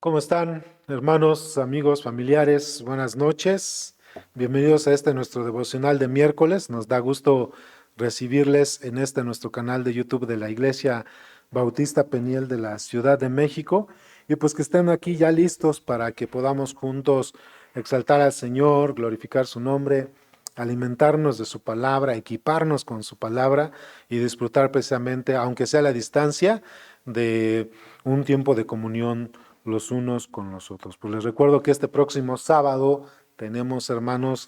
¿Cómo están, hermanos, amigos, familiares? Buenas noches. Bienvenidos a este nuestro devocional de miércoles. Nos da gusto recibirles en este nuestro canal de YouTube de la Iglesia Bautista Peniel de la Ciudad de México. Y pues que estén aquí ya listos para que podamos juntos exaltar al Señor, glorificar su nombre, alimentarnos de su palabra, equiparnos con su palabra y disfrutar precisamente, aunque sea a la distancia, de un tiempo de comunión los unos con los otros. Pues les recuerdo que este próximo sábado tenemos, hermanos,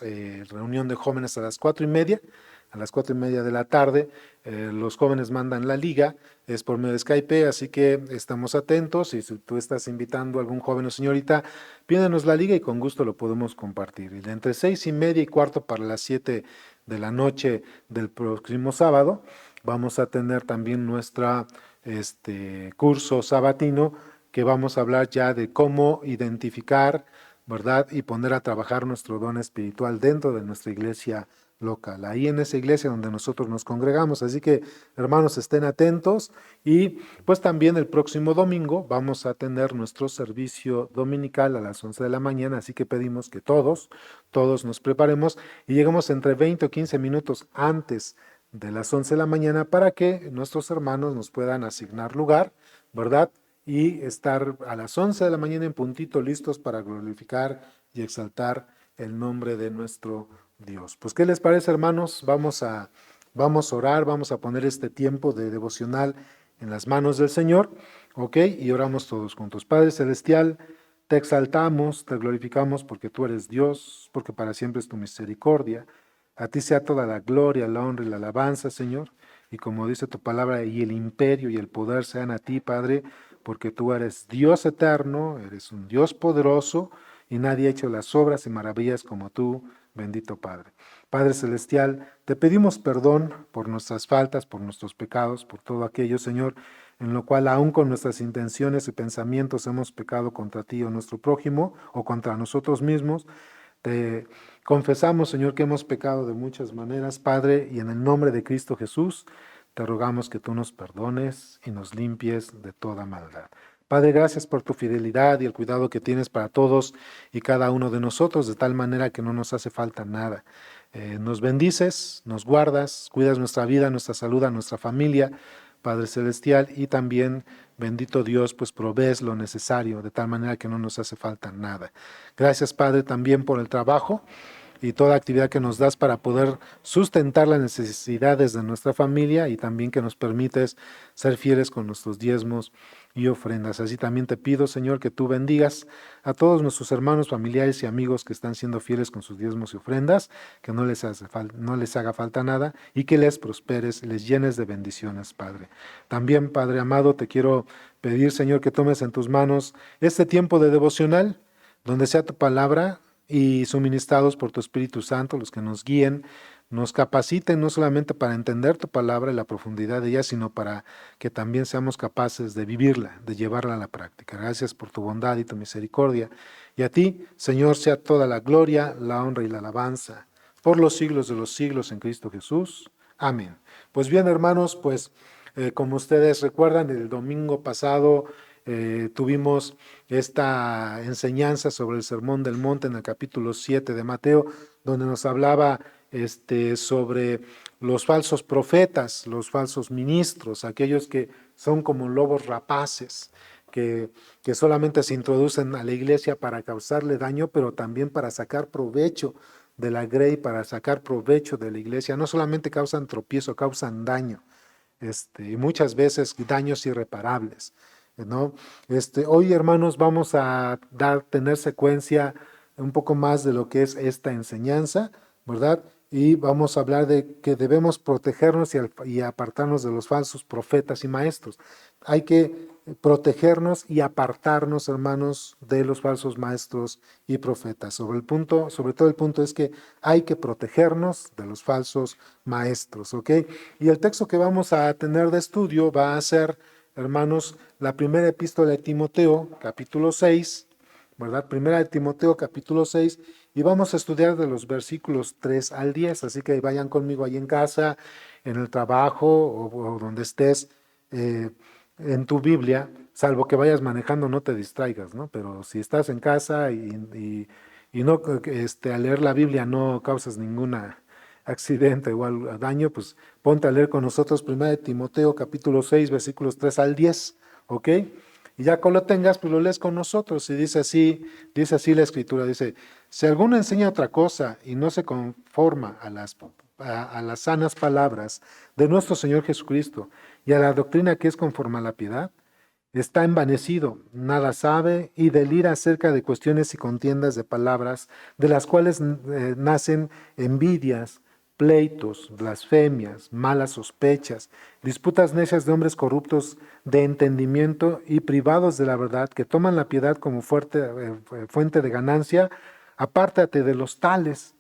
reunión de jóvenes a las 4:30, a las 4:30 de la tarde. Los jóvenes mandan la liga, es por medio de Skype, así que estamos atentos. Y si tú estás invitando a algún joven o señorita, pídanos la liga y con gusto lo podemos compartir. Y de entre 6:30 y cuarto para las 7 de la noche del próximo sábado, vamos a tener también nuestra curso sabatino, que vamos a hablar ya de cómo identificar, ¿verdad? Y poner a trabajar nuestro don espiritual dentro de nuestra iglesia local, ahí en esa iglesia donde nosotros nos congregamos. Así que, hermanos, estén atentos. Y pues también el próximo domingo vamos a tener nuestro servicio dominical a las 11 de la mañana, así que pedimos que todos nos preparemos y lleguemos entre 20 o 15 minutos antes de las 11 de la mañana para que nuestros hermanos nos puedan asignar lugar, ¿verdad? Y estar a las 11 de la mañana en puntito listos para glorificar y exaltar el nombre de nuestro Dios. Pues, ¿qué les parece, hermanos? Vamos a orar, vamos a poner este tiempo de devocional en las manos del Señor, ¿ok? Y oramos todos juntos. Padre Celestial, te exaltamos, te glorificamos porque tú eres Dios, porque para siempre es tu misericordia. A ti sea toda la gloria, la honra y la alabanza, Señor. Y como dice tu palabra, y el imperio y el poder sean a ti, Padre, porque tú eres Dios eterno, eres un Dios poderoso, y nadie ha hecho las obras y maravillas como tú, bendito Padre. Padre Celestial, te pedimos perdón por nuestras faltas, por nuestros pecados, por todo aquello, Señor, en lo cual aún con nuestras intenciones y pensamientos hemos pecado contra ti o nuestro prójimo o contra nosotros mismos. Te confesamos, Señor, que hemos pecado de muchas maneras, Padre, y en el nombre de Cristo Jesús, te rogamos que tú nos perdones y nos limpies de toda maldad. Padre, gracias por tu fidelidad y el cuidado que tienes para todos y cada uno de nosotros, de tal manera que no nos hace falta nada. Nos bendices, nos guardas, cuidas nuestra vida, nuestra salud, a nuestra familia, Padre Celestial, y también, bendito Dios, pues provees lo necesario, de tal manera que no nos hace falta nada. Gracias, Padre, también por el trabajo y toda actividad que nos das para poder sustentar las necesidades de nuestra familia, y también que nos permites ser fieles con nuestros diezmos y ofrendas. Así también te pido, Señor, que tú bendigas a todos nuestros hermanos, familiares y amigos que están siendo fieles con sus diezmos y ofrendas, que no les haga falta nada y que les prosperes, les llenes de bendiciones, Padre. También, Padre amado, te quiero pedir, Señor, que tomes en tus manos este tiempo de devocional, donde sea tu palabra y suministrados por tu Espíritu Santo, los que nos guíen, nos capaciten no solamente para entender tu palabra y la profundidad de ella, sino para que también seamos capaces de vivirla, de llevarla a la práctica. Gracias por tu bondad y tu misericordia. Y a ti, Señor, sea toda la gloria, la honra y la alabanza por los siglos de los siglos en Cristo Jesús. Amén. Pues bien, hermanos, pues como ustedes recuerdan, el domingo pasado tuvimos esta enseñanza sobre el Sermón del Monte en el capítulo 7 de Mateo, donde nos hablaba sobre los falsos profetas, los falsos ministros, aquellos que son como lobos rapaces, que solamente se introducen a la iglesia para causarle daño, pero también para sacar provecho de la grey, para sacar provecho de la iglesia. No solamente causan tropiezo, causan daño, y muchas veces daños irreparables, ¿no? Hoy, hermanos, vamos a tener secuencia un poco más de lo que es esta enseñanza, ¿verdad? Y vamos a hablar de que debemos protegernos y apartarnos de los falsos profetas y maestros. Hay que protegernos y apartarnos, hermanos, de los falsos maestros y profetas. Sobre todo el punto es que hay que protegernos de los falsos maestros, ¿ok? Y el texto que vamos a tener de estudio va a ser, hermanos, la primera epístola de Timoteo, capítulo 6, ¿verdad? Primera de Timoteo, capítulo 6, y vamos a estudiar de los versículos 3 al 10, así que vayan conmigo ahí en casa, en el trabajo o donde estés. en tu Biblia, salvo que vayas manejando, no te distraigas, ¿no? Pero si estás en casa y no, al leer la Biblia no causas ningún accidente o daño, pues ponte a leer con nosotros 1 Timoteo capítulo 6 versículos 3 al 10, ¿ok? Y ya cuando lo tengas, pues lo lees con nosotros. Y dice así la escritura, dice, si alguno enseña otra cosa y no se conforma a las sanas palabras de nuestro Señor Jesucristo y a la doctrina que es conforme a la piedad, está envanecido, nada sabe y delira acerca de cuestiones y contiendas de palabras, de las cuales nacen envidias, pleitos, blasfemias, malas sospechas, disputas necias de hombres corruptos de entendimiento y privados de la verdad, que toman la piedad como fuente de ganancia. Apártate de los tales.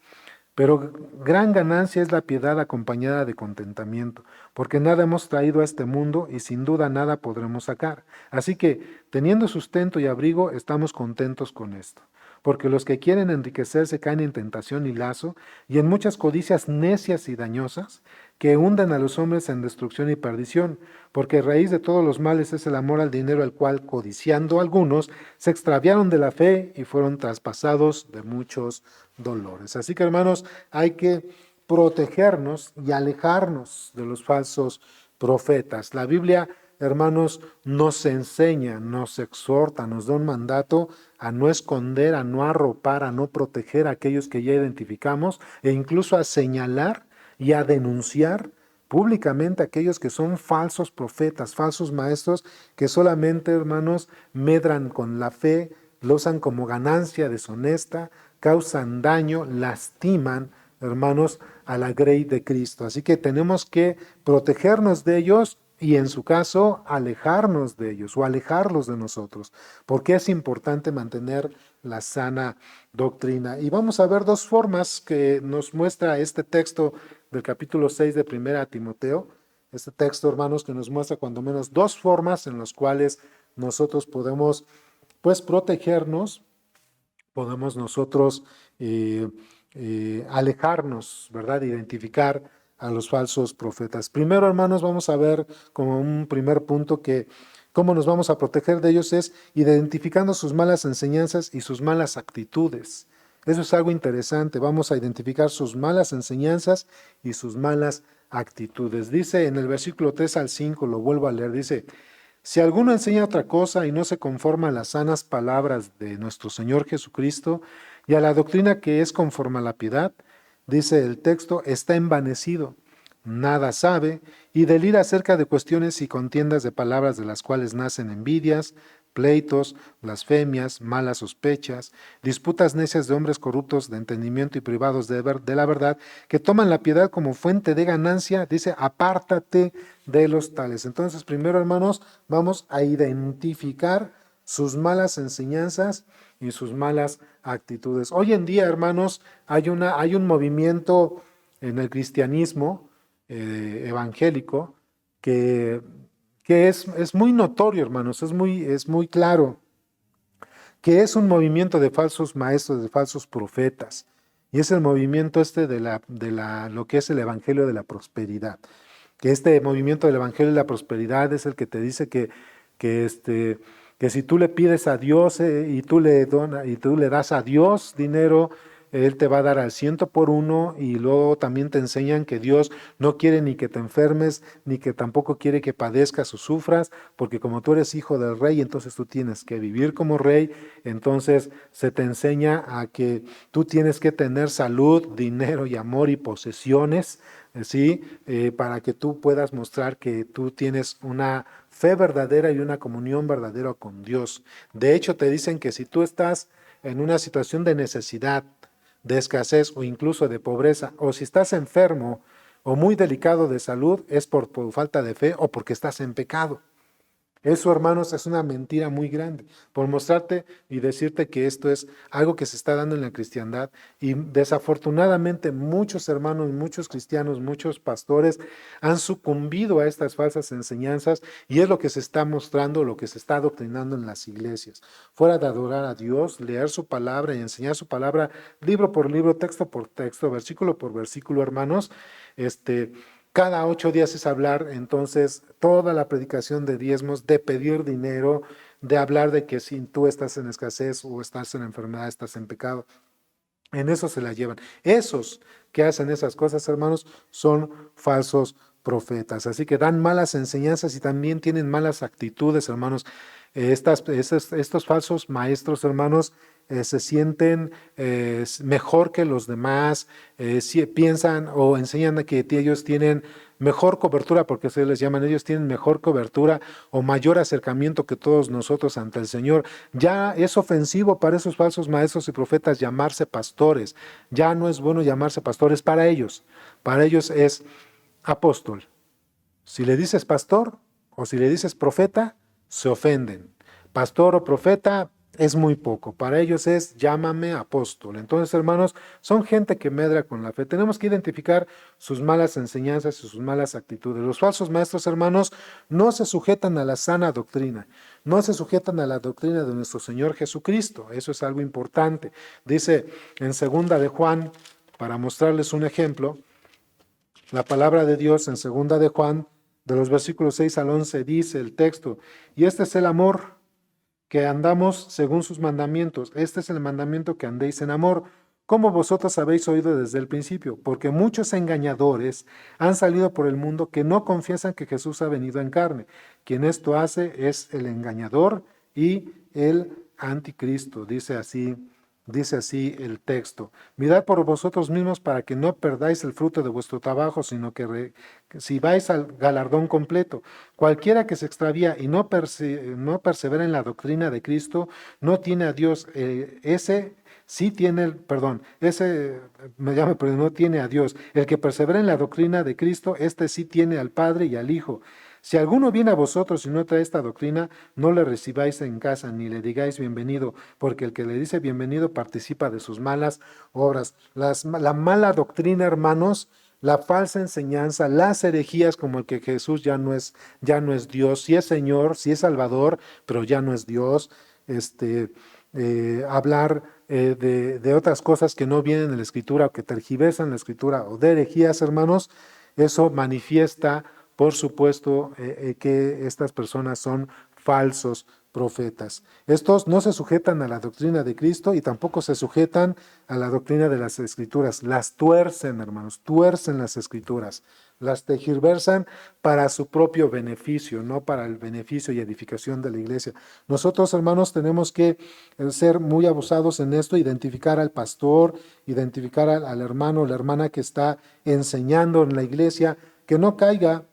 Pero gran ganancia es la piedad acompañada de contentamiento, porque nada hemos traído a este mundo y sin duda nada podremos sacar. Así que, teniendo sustento y abrigo, estamos contentos con esto. Porque los que quieren enriquecerse caen en tentación y lazo, y en muchas codicias necias y dañosas, que hunden a los hombres en destrucción y perdición, porque raíz de todos los males es el amor al dinero, al cual, codiciando algunos, se extraviaron de la fe y fueron traspasados de muchos dolores. Así que, hermanos, hay que protegernos y alejarnos de los falsos profetas. La Biblia, hermanos, nos enseña, nos exhorta, nos da un mandato a no esconder, a no arropar, a no proteger a aquellos que ya identificamos e incluso a señalar y a denunciar públicamente a aquellos que son falsos profetas, falsos maestros, que solamente, hermanos, medran con la fe, lo usan como ganancia deshonesta, causan daño, lastiman, hermanos, a la grey de Cristo. Así que tenemos que protegernos de ellos y en su caso alejarnos de ellos o alejarlos de nosotros, porque es importante mantener la sana doctrina. Y vamos a ver dos formas que nos muestra este texto del capítulo 6 de 1 Timoteo. Este texto, hermanos, que nos muestra cuando menos dos formas en las cuales nosotros podemos, pues, protegernos, podemos nosotros alejarnos, ¿verdad? Identificar a los falsos profetas. Primero, hermanos, vamos a ver como un primer punto que cómo nos vamos a proteger de ellos es identificando sus malas enseñanzas y sus malas actitudes. Eso es algo interesante. Vamos a identificar sus malas enseñanzas y sus malas actitudes. Dice en el versículo 3 al 5, lo vuelvo a leer, dice, si alguno enseña otra cosa y no se conforma a las sanas palabras de nuestro Señor Jesucristo y a la doctrina que es conforme a la piedad, dice el texto, está envanecido, nada sabe y delira acerca de cuestiones y contiendas de palabras de las cuales nacen envidias, pleitos, blasfemias, malas sospechas, disputas necias de hombres corruptos de entendimiento y privados de la verdad, que toman la piedad como fuente de ganancia, dice, apártate de los tales. Entonces, primero, hermanos, vamos a identificar sus malas enseñanzas y sus malas actitudes. Hoy en día, hermanos, hay un movimiento en el cristianismo evangélico que es muy notorio, hermanos, es muy claro, que es un movimiento de falsos maestros, de falsos profetas. Y es el movimiento lo que es el Evangelio de la Prosperidad. Que este movimiento del Evangelio de la Prosperidad es el que te dice que, que si tú le pides a Dios y tú le das a Dios dinero, Él te va a dar al ciento por uno, y luego también te enseñan que Dios no quiere ni que te enfermes, ni que tampoco quiere que padezcas o sufras, porque como tú eres hijo del rey, entonces tú tienes que vivir como rey. Entonces se te enseña a que tú tienes que tener salud, dinero y amor y posesiones, ¿sí? Para que tú puedas mostrar que tú tienes una fe verdadera y una comunión verdadera con Dios. De hecho, te dicen que si tú estás en una situación de necesidad, de escasez o incluso de pobreza, o si estás enfermo o muy delicado de salud, es por falta de fe o porque estás en pecado. Eso, hermanos, es una mentira muy grande, por mostrarte y decirte que esto es algo que se está dando en la cristiandad. Y desafortunadamente muchos hermanos, muchos cristianos, muchos pastores han sucumbido a estas falsas enseñanzas, y es lo que se está mostrando, lo que se está adoctrinando en las iglesias. Fuera de adorar a Dios, leer su palabra y enseñar su palabra libro por libro, texto por texto, versículo por versículo, hermanos, este Cada 8 días es hablar entonces toda la predicación de diezmos, de pedir dinero, de hablar de que si tú estás en escasez o estás en enfermedad, estás en pecado. En eso se la llevan. Esos que hacen esas cosas, hermanos, son falsos profetas. Así que dan malas enseñanzas y también tienen malas actitudes, hermanos. Estos falsos maestros, hermanos, se sienten mejor que los demás, si piensan o enseñan que ellos tienen mejor cobertura, porque se les llaman, ellos tienen mejor cobertura o mayor acercamiento que todos nosotros ante el Señor. Ya es ofensivo para esos falsos maestros y profetas llamarse pastores. Ya no es bueno llamarse pastores para ellos. Para ellos es apóstol. Si le dices pastor o si le dices profeta, se ofenden. Pastor o profeta es muy poco. Para ellos es llámame apóstol. Entonces, hermanos, son gente que medra con la fe. Tenemos que identificar sus malas enseñanzas y sus malas actitudes. Los falsos maestros, hermanos, no se sujetan a la sana doctrina. No se sujetan a la doctrina de nuestro Señor Jesucristo. Eso es algo importante. Dice en segunda de Juan, para mostrarles un ejemplo, la palabra de Dios en segunda de Juan, de los versículos 6 al 11, dice el texto, y este es el amor, que andamos según sus mandamientos. Este es el mandamiento, que andéis en amor, como vosotros habéis oído desde el principio, porque muchos engañadores han salido por el mundo que no confiesan que Jesús ha venido en carne. Quien esto hace es el engañador y el anticristo, dice así el texto. Mirad por vosotros mismos para que no perdáis el fruto de vuestro trabajo, sino que si vais al galardón completo. Cualquiera que se extravía y no persevera en la doctrina de Cristo, no tiene a Dios. Ese sí tiene, pero no tiene a Dios. El que persevera en la doctrina de Cristo, este sí tiene al Padre y al Hijo. Si alguno viene a vosotros y no trae esta doctrina, no le recibáis en casa, ni le digáis bienvenido, porque el que le dice bienvenido participa de sus malas obras. La mala doctrina, hermanos, la falsa enseñanza, las herejías, como el que Jesús ya no es Dios, sí es Señor, sí es Salvador, pero ya no es Dios. Hablar de otras cosas que no vienen en la Escritura o que tergiversan la Escritura, o de herejías, hermanos, eso manifiesta, por supuesto, que estas personas son falsos profetas. Estos no se sujetan a la doctrina de Cristo y tampoco se sujetan a la doctrina de las Escrituras. Las tuercen, hermanos, tuercen las Escrituras. Las tergiversan para su propio beneficio, no para el beneficio y edificación de la iglesia. Nosotros, hermanos, tenemos que ser muy abusados en esto, identificar al pastor, identificar al hermano o la hermana que está enseñando en la iglesia, que no caiga,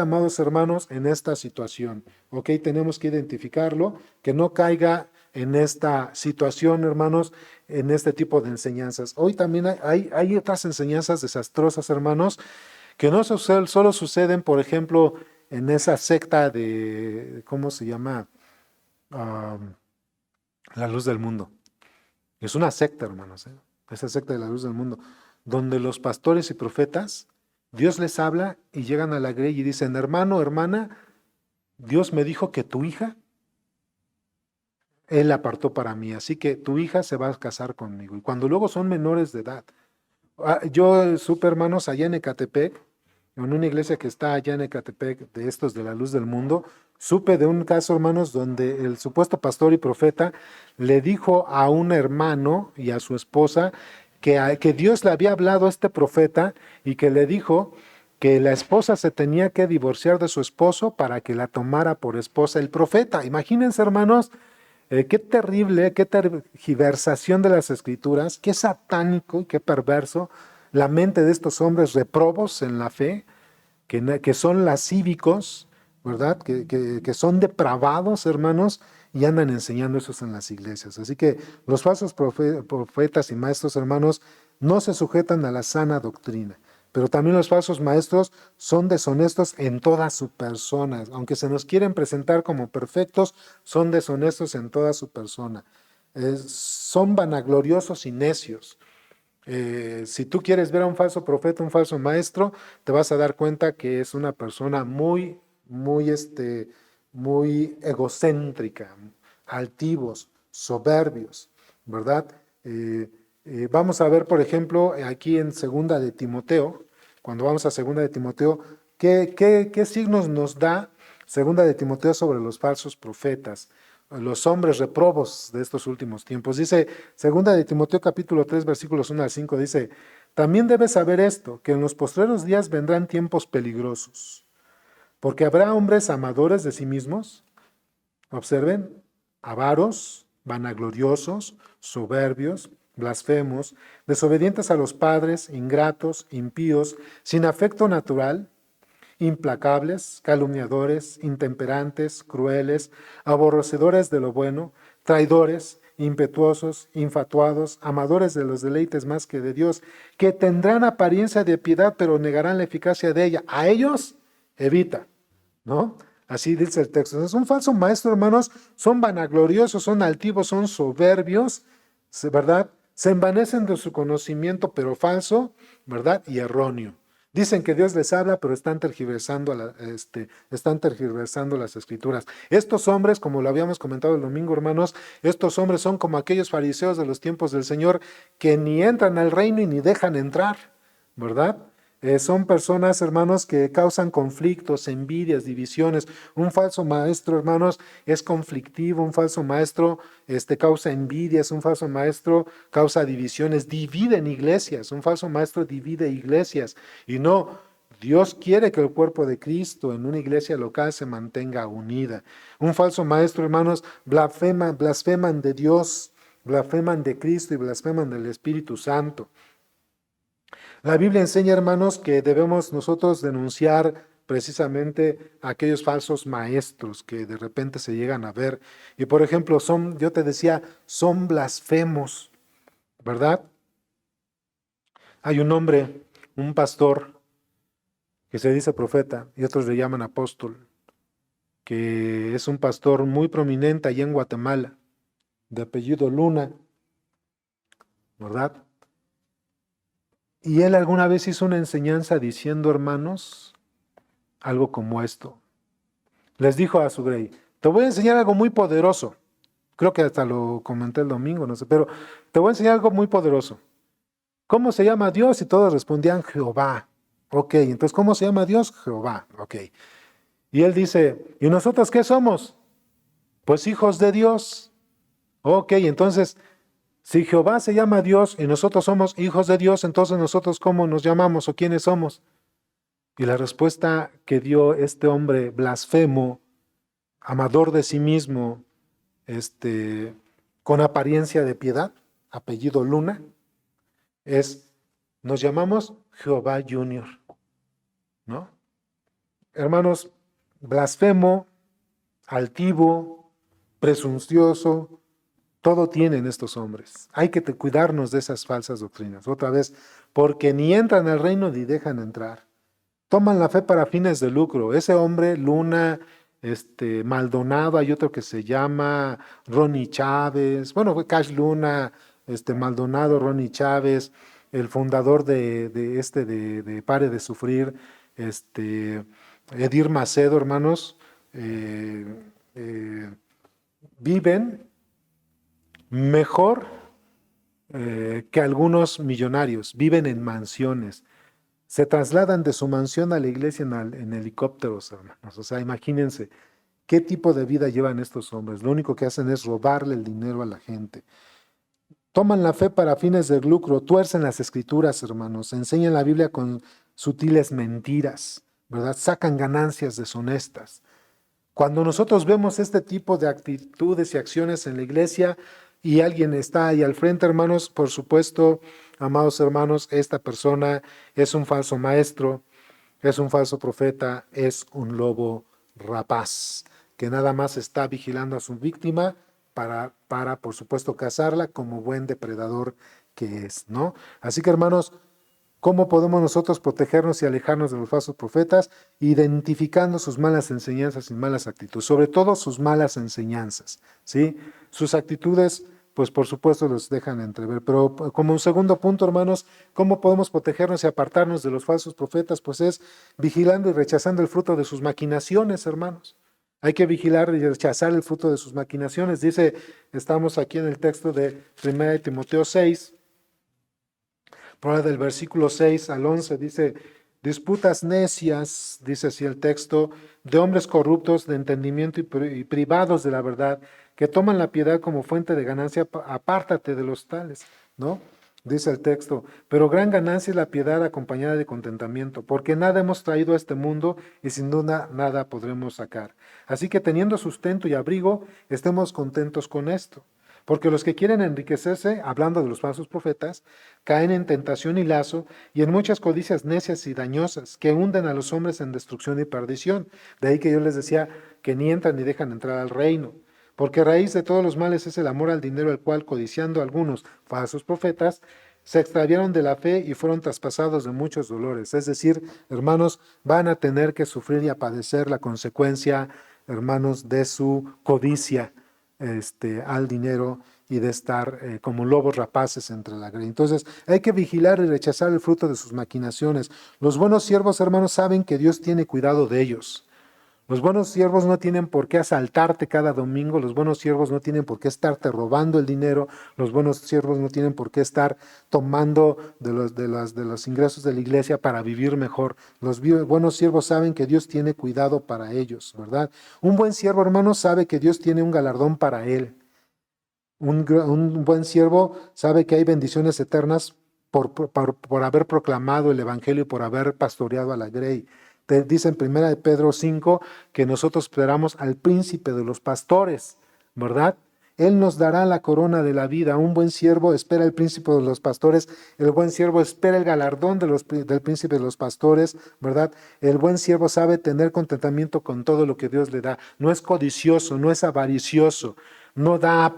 amados hermanos, en esta situación. ¿Ok? Tenemos que identificarlo, que no caiga en esta situación, hermanos, en este tipo de enseñanzas. Hoy también hay otras enseñanzas desastrosas, hermanos, que no solo suceden, por ejemplo, en esa secta de, ¿cómo se llama? Am, la luz del mundo. Es una secta, hermanos, ¿eh? Esa secta de la luz del mundo, donde los pastores y profetas, Dios les habla y llegan a la grey y dicen, hermano, hermana, Dios me dijo que tu hija, Él la apartó para mí, así que tu hija se va a casar conmigo. Y cuando luego son menores de edad. Yo supe, hermanos, allá en Ecatepec, en una iglesia que está allá en Ecatepec, de estos de la luz del mundo, supe de un caso, hermanos, donde el supuesto pastor y profeta le dijo a un hermano y a su esposa que Dios le había hablado a este profeta y que le dijo que la esposa se tenía que divorciar de su esposo para que la tomara por esposa el profeta. Imagínense, hermanos, qué terrible, qué tergiversación de las escrituras, qué satánico y qué perverso la mente de estos hombres reprobos en la fe, que son lascívicos, ¿verdad? Que son depravados, hermanos, y andan enseñando eso en las iglesias. Así que los falsos profetas y maestros, hermanos, no se sujetan a la sana doctrina. Pero también los falsos maestros son deshonestos en toda su persona. Aunque se nos quieren presentar como perfectos, son deshonestos en toda su persona. Son vanagloriosos y necios. Si tú quieres ver a un falso profeta, un falso maestro, te vas a dar cuenta que es una persona muy egocéntrica, altivos, soberbios, ¿verdad? Vamos a ver, por ejemplo, aquí en segunda de Timoteo, cuando vamos a Segunda de Timoteo, ¿qué signos nos da Segunda de Timoteo sobre los falsos profetas, los hombres reprobos de estos últimos tiempos? Dice Segunda de Timoteo capítulo 3 versículos 1 al 5, dice: también debes saber esto, que en los postreros días vendrán tiempos peligrosos, porque habrá hombres amadores de sí mismos, observen, avaros, vanagloriosos, soberbios, blasfemos, desobedientes a los padres, ingratos, impíos, sin afecto natural, implacables, calumniadores, intemperantes, crueles, aborrecedores de lo bueno, traidores, impetuosos, infatuados, amadores de los deleites más que de Dios, que tendrán apariencia de piedad, pero negarán la eficacia de ella. A ellos evita, ¿no? Así dice el texto. Es un falso maestro, hermanos. Son vanagloriosos, son altivos, son soberbios, ¿verdad? Se envanecen de su conocimiento, pero falso, ¿verdad? Y erróneo. Dicen que Dios les habla, pero están tergiversando, están tergiversando las escrituras. Estos hombres, como lo habíamos comentado el domingo, hermanos, estos hombres son como aquellos fariseos de los tiempos del Señor que ni entran al reino y ni dejan entrar, ¿verdad? Son personas, hermanos, que causan conflictos, envidias, divisiones. Un falso maestro, hermanos, es conflictivo. Un falso maestro causa envidias. Un falso maestro causa divisiones. Dividen iglesias. Un falso maestro divide iglesias. Y no, Dios quiere que el cuerpo de Cristo en una iglesia local se mantenga unida. Un falso maestro, hermanos, blasfeman de Dios, blasfeman de Cristo y blasfeman del Espíritu Santo. La Biblia enseña, hermanos, que debemos nosotros denunciar precisamente a aquellos falsos maestros que de repente se llegan a ver. Y por ejemplo, yo te decía, son blasfemos, ¿verdad? Hay un hombre, un pastor, que se dice profeta y otros le llaman apóstol, que es un pastor muy prominente allá en Guatemala, de apellido Luna, ¿verdad? Y él alguna vez hizo una enseñanza diciendo, hermanos, algo como esto. Les dijo a su grey: te voy a enseñar algo muy poderoso. Creo que hasta lo comenté el domingo, no sé, pero te voy a enseñar algo muy poderoso. ¿Cómo se llama Dios? Y todos respondían Jehová. Ok, entonces, ¿cómo se llama Dios? Jehová. Ok. Y él dice: ¿y nosotros qué somos? Pues hijos de Dios. Ok, entonces, si Jehová se llama Dios y nosotros somos hijos de Dios, entonces nosotros ¿cómo nos llamamos o quiénes somos? Y la respuesta que dio este hombre blasfemo, amador de sí mismo, con apariencia de piedad, apellido Luna, nos llamamos Jehová Junior, ¿no? Hermanos, blasfemo, altivo, presuncioso, todo tienen estos hombres. Hay que cuidarnos de esas falsas doctrinas. Otra vez, porque ni entran al reino ni dejan entrar. Toman la fe para fines de lucro. Ese hombre, Luna, Maldonado, hay otro que se llama Ronnie Chávez, bueno, fue Cash Luna, Maldonado, Ronnie Chávez, el fundador de Pare de Sufrir, Edir Macedo, hermanos, eh, eh, viven mejor que algunos millonarios, viven en mansiones. Se trasladan de su mansión a la iglesia en helicópteros, hermanos. O sea, imagínense qué tipo de vida llevan estos hombres. Lo único que hacen es robarle el dinero a la gente. Toman la fe para fines de lucro, tuercen las escrituras, hermanos. Enseñan la Biblia con sutiles mentiras, ¿verdad? Sacan ganancias deshonestas. Cuando nosotros vemos este tipo de actitudes y acciones en la iglesia y alguien está ahí al frente, hermanos, por supuesto, amados hermanos, esta persona es un falso maestro, es un falso profeta, es un lobo rapaz, que nada más está vigilando a su víctima para, por supuesto, cazarla como buen depredador que es, ¿no? Así que, hermanos, ¿cómo podemos nosotros protegernos y alejarnos de los falsos profetas? Identificando sus malas enseñanzas y malas actitudes, sobre todo sus malas enseñanzas, ¿sí? Sus actitudes, pues por supuesto los dejan entrever. Pero como un segundo punto, hermanos, ¿cómo podemos protegernos y apartarnos de los falsos profetas? Pues es vigilando y rechazando el fruto de sus maquinaciones, hermanos. Hay que vigilar y rechazar el fruto de sus maquinaciones. Dice, estamos aquí en el texto de 1 Timoteo 6, por ahí del versículo 6 al 11, dice: disputas necias, dice así el texto, de hombres corruptos de entendimiento y privados de la verdad, que toman la piedad como fuente de ganancia, apártate de los tales, ¿no? Dice el texto, pero gran ganancia es la piedad acompañada de contentamiento, porque nada hemos traído a este mundo y sin duda nada podremos sacar. Así que teniendo sustento y abrigo, estemos contentos con esto. Porque los que quieren enriquecerse, hablando de los falsos profetas, caen en tentación y lazo y en muchas codicias necias y dañosas que hunden a los hombres en destrucción y perdición. De ahí que yo les decía que ni entran ni dejan entrar al reino. Porque raíz de todos los males es el amor al dinero, el cual, codiciando algunos falsos profetas, se extraviaron de la fe y fueron traspasados de muchos dolores. Es decir, hermanos, van a tener que sufrir y a padecer la consecuencia, hermanos, de su codicia al dinero y de estar como lobos rapaces entre la grey. Entonces, hay que vigilar y rechazar el fruto de sus maquinaciones. Los buenos siervos, hermanos, saben que Dios tiene cuidado de ellos. Los buenos siervos no tienen por qué asaltarte cada domingo, los buenos siervos no tienen por qué estarte robando el dinero, los buenos siervos no tienen por qué estar tomando de los ingresos de la iglesia para vivir mejor. Los buenos siervos saben que Dios tiene cuidado para ellos, ¿verdad? Un buen siervo, hermano, sabe que Dios tiene un galardón para él. Un buen siervo sabe que hay bendiciones eternas por haber proclamado el evangelio y por haber pastoreado a la grey. Dice en 1 Pedro 5 que nosotros esperamos al príncipe de los pastores, ¿verdad? Él nos dará la corona de la vida. Un buen siervo espera el príncipe de los pastores. El buen siervo espera el galardón del príncipe de los pastores, ¿verdad? El buen siervo sabe tener contentamiento con todo lo que Dios le da. No es codicioso, no es avaricioso. No da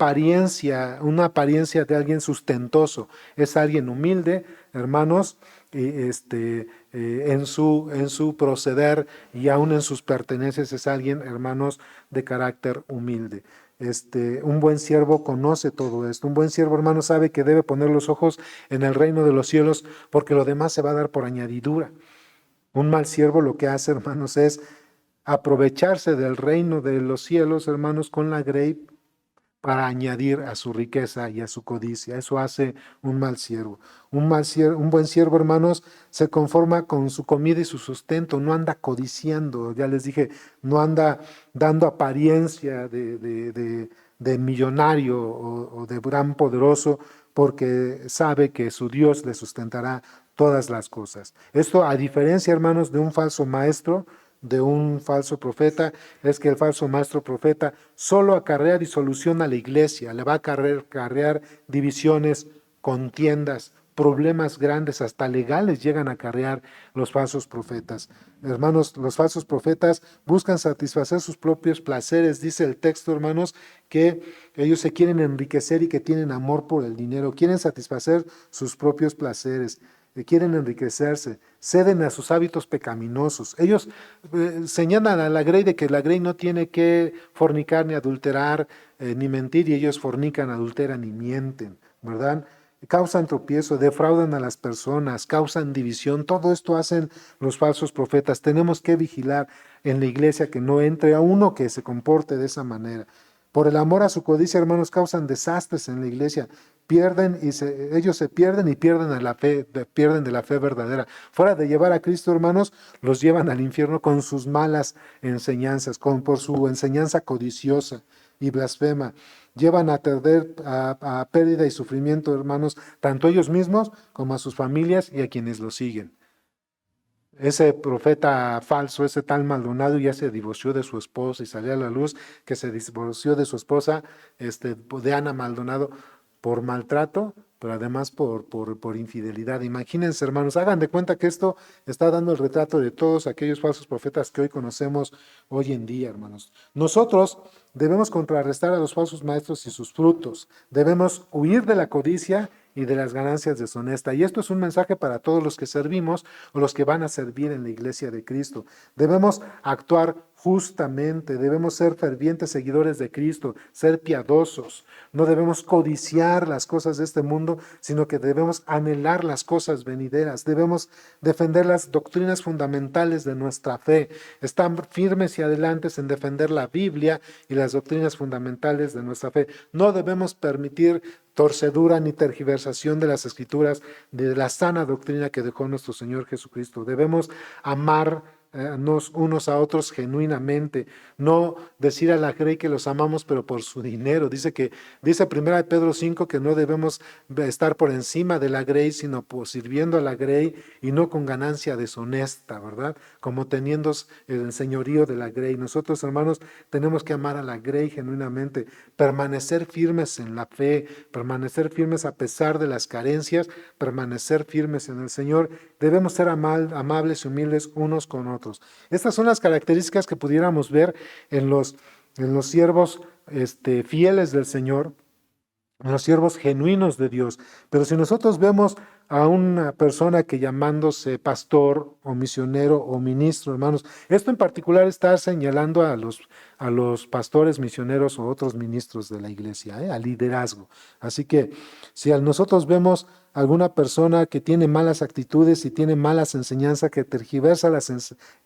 una apariencia de alguien sustentoso. Es alguien humilde, hermanos, en su proceder y aún en sus pertenencias es alguien, hermanos, de carácter humilde. Un buen siervo conoce todo esto. Un buen siervo, hermano, sabe que debe poner los ojos en el reino de los cielos porque lo demás se va a dar por añadidura. Un mal siervo lo que hace, hermanos, es aprovecharse del reino de los cielos, hermanos, con la grey para añadir a su riqueza y a su codicia. Eso hace un mal siervo. Un buen siervo, hermanos, se conforma con su comida y su sustento, no anda codiciando, ya les dije, no anda dando apariencia de millonario o de gran poderoso, porque sabe que su Dios le sustentará todas las cosas. Esto, a diferencia, hermanos, de un falso maestro, de un falso profeta, es que el falso maestro profeta solo acarrea disolución a la iglesia, le va a acarrear divisiones, contiendas, problemas grandes, hasta legales llegan a acarrear los falsos profetas. Hermanos, los falsos profetas buscan satisfacer sus propios placeres. Dice el texto, hermanos, que ellos se quieren enriquecer y que tienen amor por el dinero, quieren satisfacer sus propios placeres, quieren enriquecerse, ceden a sus hábitos pecaminosos. Ellos señalan a la grey de que la grey no tiene que fornicar ni adulterar ni mentir, y ellos fornican, adulteran y mienten, ¿verdad? Causan tropiezo, defraudan a las personas, causan división. Todo esto hacen los falsos profetas. Tenemos que vigilar en la iglesia que no entre a uno que se comporte de esa manera. Por el amor a su codicia, hermanos, causan desastres en la iglesia. Ellos se pierden y pierden de la fe verdadera. Fuera de llevar a Cristo, hermanos, los llevan al infierno con sus malas enseñanzas, por su enseñanza codiciosa y blasfema. Llevan a pérdida y sufrimiento, hermanos, tanto ellos mismos como a sus familias y a quienes los siguen. Ese profeta falso, ese tal Maldonado, ya se divorció de su esposa y salió a la luz que se divorció de su esposa, de Ana Maldonado, por maltrato, pero además por infidelidad. Imagínense, hermanos, hagan de cuenta que esto está dando el retrato de todos aquellos falsos profetas que hoy conocemos hoy en día, hermanos. Nosotros debemos contrarrestar a los falsos maestros y sus frutos. Debemos huir de la codicia y de las ganancias deshonestas. Y esto es un mensaje para todos los que servimos o los que van a servir en la iglesia de Cristo. Debemos actuar justamente, debemos ser fervientes seguidores de Cristo, ser piadosos. No debemos codiciar las cosas de este mundo, sino que debemos anhelar las cosas venideras. Debemos defender las doctrinas fundamentales de nuestra fe. Estar firmes y adelantes en defender la Biblia y las doctrinas fundamentales de nuestra fe. No debemos permitir torcedura ni tergiversación de las Escrituras, de la sana doctrina que dejó nuestro Señor Jesucristo. Debemos amar unos a otros genuinamente, no decir a la grey que los amamos pero por su dinero. Dice 1 Pedro 5 que no debemos estar por encima de la grey, sino sirviendo a la grey y no con ganancia deshonesta, ¿verdad? Como teniendo el señorío de la grey. Nosotros, hermanos, tenemos que amar a la grey genuinamente, permanecer firmes en la fe, permanecer firmes a pesar de las carencias, permanecer firmes en el Señor. Debemos ser amables y humildes unos con otros. Estas son las características que pudiéramos ver en los siervos fieles del Señor, en los siervos genuinos de Dios. Pero si nosotros vemos a una persona que llamándose pastor o misionero o ministro, hermanos, esto en particular está señalando a los pastores, misioneros o otros ministros de la iglesia, al liderazgo. Así que si nosotros vemos alguna persona que tiene malas actitudes y tiene malas enseñanzas, que tergiversa las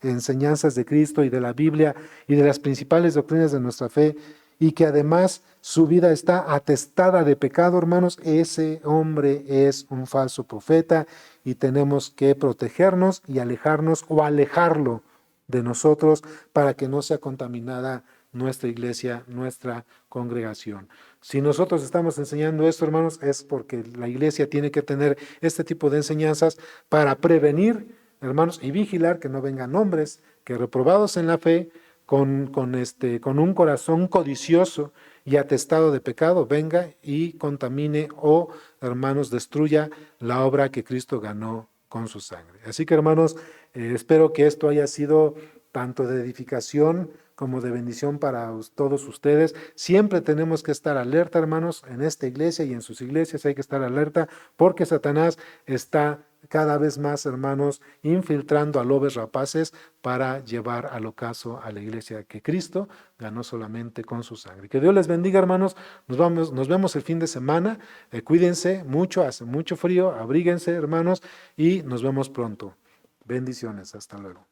enseñanzas de Cristo y de la Biblia y de las principales doctrinas de nuestra fe, y que además su vida está atestada de pecado, hermanos, ese hombre es un falso profeta y tenemos que protegernos y alejarnos o alejarlo de nosotros para que no sea contaminada nuestra iglesia, nuestra congregación. Si nosotros estamos enseñando esto, hermanos, es porque la iglesia tiene que tener este tipo de enseñanzas para prevenir, hermanos, y vigilar que no vengan hombres que reprobados en la fe, con un corazón codicioso y atestado de pecado, venga y contamine o, hermanos, destruya la obra que Cristo ganó con su sangre. Así que, hermanos, espero que esto haya sido tanto de edificación como de bendición para todos ustedes. Siempre tenemos que estar alerta, hermanos, en esta iglesia y en sus iglesias hay que estar alerta porque Satanás está cada vez más, hermanos, infiltrando a lobos rapaces para llevar al ocaso a la iglesia que Cristo ganó solamente con su sangre. Que Dios les bendiga, hermanos. Nos vemos el fin de semana. Cuídense mucho, hace mucho frío, abríguense, hermanos, y nos vemos pronto. Bendiciones. Hasta luego.